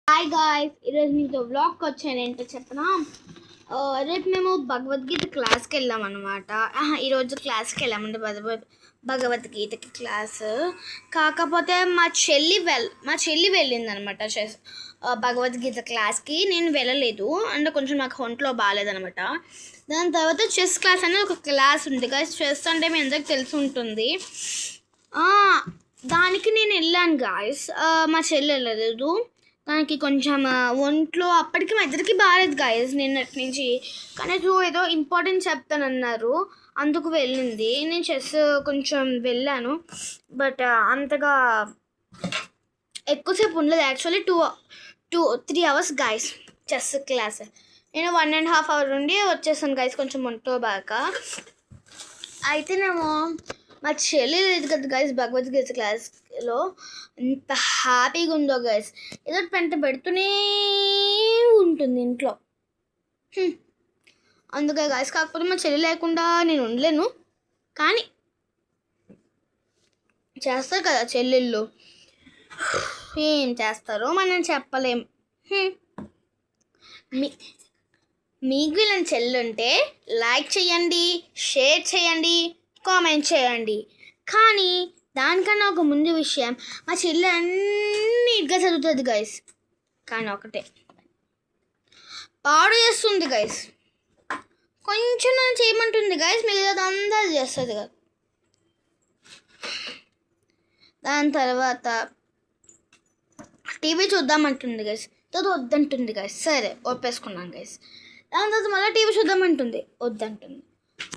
Hi guys, ఈరోజు మీతో వ్లాగ్కి వచ్చాను. ఏంటో చెప్పనా, రేపు మేము భగవద్గీత క్లాస్కి వెళ్ళాం అనమాట. ఈరోజు క్లాస్కి వెళ్ళామంటే భగవద్గీతకి క్లాస్. కాకపోతే మా చెల్లి వెళ్ళింది అనమాట భగవద్గీత క్లాస్కి. నేను వెళ్ళలేదు అంటే కొంచెం నాకు ఒంట్లో బాగాలేదనమాట. దాని తర్వాత చెస్ క్లాస్ అనేది ఒక క్లాస్ ఉంది కదా. చెస్ అంటే మీ అందరికి తెలిసి ఉంటుంది. దానికి నేను వెళ్ళాను గాయస్. మా చెల్లి వెళ్ళలేదు. దానికి కొంచెం ఒంట్లో అప్పటికి మా ఇద్దరికి బాగాలేదు గాయస్ నిన్నటి నుంచి. కానీ ఏదో ఇంపార్టెంట్ చెప్తానన్నారు, అందుకు వెళ్ళింది. నేను చెస్ కొంచెం వెళ్ళాను, బట్ అంతగా ఎక్కువసేపు ఉండలేదు. Actually 3 hours guys chess class. నేను 1.5 hour ఉండి వచ్చేసాను గాయస్, కొంచెం ఒంట్లో బాగా. అయితేనేమో మా చెల్లి లేదు కదా గైస్ భగవద్గీత క్లాస్లో. ఎంత హ్యాపీగా ఉందో గైస్. ఏదో పెంట పెడుతూనే ఉంటుంది ఇంట్లో. అందుకే గైస్, కాకపోతే మా చెల్లి లేకుండా నేను ఉండలేను. కానీ చేస్తారు కదా చెల్లెళ్ళు, ఏం చేస్తారో మనం చెప్పలేం. మీకు ఇలాంటి చెల్లి ఉంటే లైక్ చేయండి, షేర్ చేయండి, కామెంట్ చేయండి. కానీ దానికన్నా ఒక ముందు విషయం, మా చెల్లి అన్నిటిగా చదువుతుంది గైస్. కానీ ఒకటే పాడు చేస్తుంది గైస్. కొంచెం నన్ను చేయమంటుంది గైస్, మిగతా అంతా చేస్తుంది కదా. దాని తర్వాత టీవీ చూద్దామంటుంది గైస్, తర్వాత వద్దంటుంది గైస్. సరే ఒప్పేసుకున్నాను గైస్. దాని తర్వాత మళ్ళీ టీవీ చూద్దామంటుంది, వద్దంటుంది.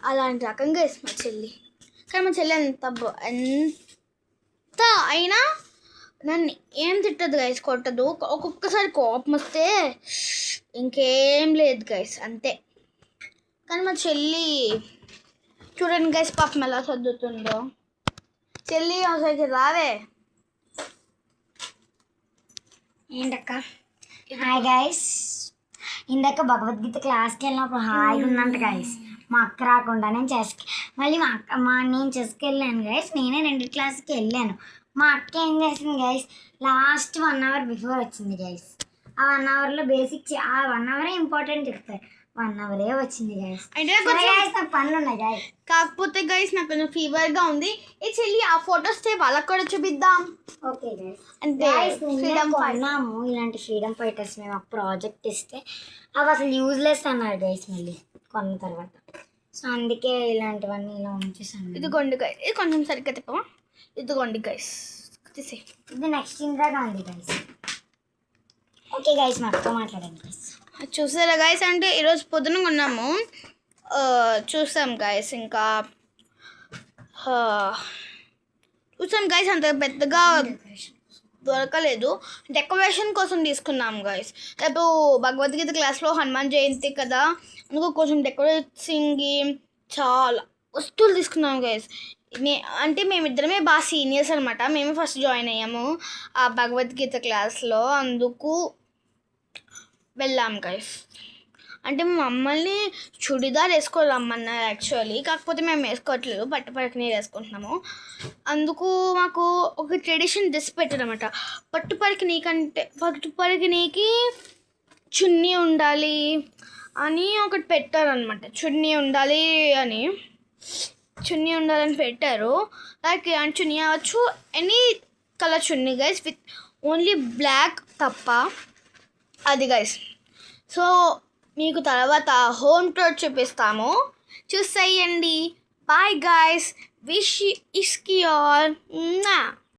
అలాంటి రకంగా గైస్ మా చెల్లి. కానీ మా చెల్లి ఎంత అయినా నన్ను ఏం తిట్టదు గైస్, కొట్టదు. ఒక్కొక్కసారి కోపం వస్తే ఇంకేం లేదు గైస్, అంతే. కానీ మా చెల్లి చూడండి గైస్, పాపం ఎలా చదువుతుందో. చెల్లి అసలు రావే. ఏంటక్క? హాయ్ గైస్, ఇందాక భగవద్గీత క్లాస్కి వెళ్ళినప్పుడు హాయిగా ఉందంట గైస్. మా అక్క రాకుండా నేను మళ్ళీ నేను చెస్కి వెళ్ళాను గైస్. నేనే 2 క్లాస్కి వెళ్ళాను. మా అక్క ఏం చేసింది గైస్, లాస్ట్ 1 hour బిఫోర్ వచ్చింది గైస్. ఆ 1 hourలో బేసిక్ ఆ 1 hour ఇంపార్టెంట్ చెప్తారు. 1 hour వచ్చింది గైస్. అంటే నాకు పనులు ఉన్నాయి గైస్. కాకపోతే గైస్ నాకు కొంచెం ఫీవర్గా ఉంది. ఏ చెల్లి ఆ ఫొటోస్ వాళ్ళకి కూడా చూపిద్దాం. Okay guys. అంటే కొన్నాము ఇలాంటి ఫ్రీడమ్ ఫైటర్స్. మేము ఒక ప్రాజెక్ట్ ఇస్తే అవి అసలు యూజ్లెస్ అన్నారు గైస్ మళ్ళీ కొన్న తర్వాత. సో అందుకే ఇలాంటివన్నీ ఇలా ఉంచేసాను. ఇదిగోండి గైస్, ఇది కొంచెం సరిగ్గా తిప్పమా. ఇదిగోండి గైస్, తీసే. ఇది నెక్స్ట్ ఇంద్రాగా ఉంది గైస్. ఓకే గైస్, మాతో మాట్లాడండి గైస్. చూసారా గైస్, అంటే ఈరోజు పొద్దున కొన్నాము. చూసాం గైస్, ఇంకా చూసాం గైస్. అంత పెద్దగా దొరకలేదు, డెకరేషన్ కోసం తీసుకున్నాం గైస్. రేపు భగవద్గీత క్లాస్లో హనుమాన్ జయంతి కదా, అందుకు కొంచెం డెకరేషన్కి చాలా వస్తువులు తీసుకున్నాం గైస్. అంటే మేమిద్దరమే బాగా సీనియర్స్ అనమాట. మేమే ఫస్ట్ జాయిన్ అయ్యాము ఆ భగవద్గీత క్లాస్లో, అందుకు వెళ్ళాం గైస్. అంటే మమ్మల్ని చుడిదార్ వేసుకోరమ్మన్నారు యాక్చువల్లీ, కాకపోతే మేము వేసుకోవట్లేదు, పట్టుపరికినీ వేసుకుంటున్నాము. అందుకు మాకు ఒక ట్రెడిషన్ డ్రెస్ పెట్టారనమాట. పట్టుపరికినీకి చున్నీ ఉండాలి అని ఒకటి పెట్టారనమాట. చున్నీ ఉండాలని పెట్టారు. లైక్ చున్నీ అవ్వచ్చు, any colour chunni guys, with only black తప్ప, అది గైస్. సో మీకు తర్వాత హోమ్ టూర్ చూపిస్తాము, చూసేయండి. బాయ్ గైస్, విష్ ఇస్కి ఆల్.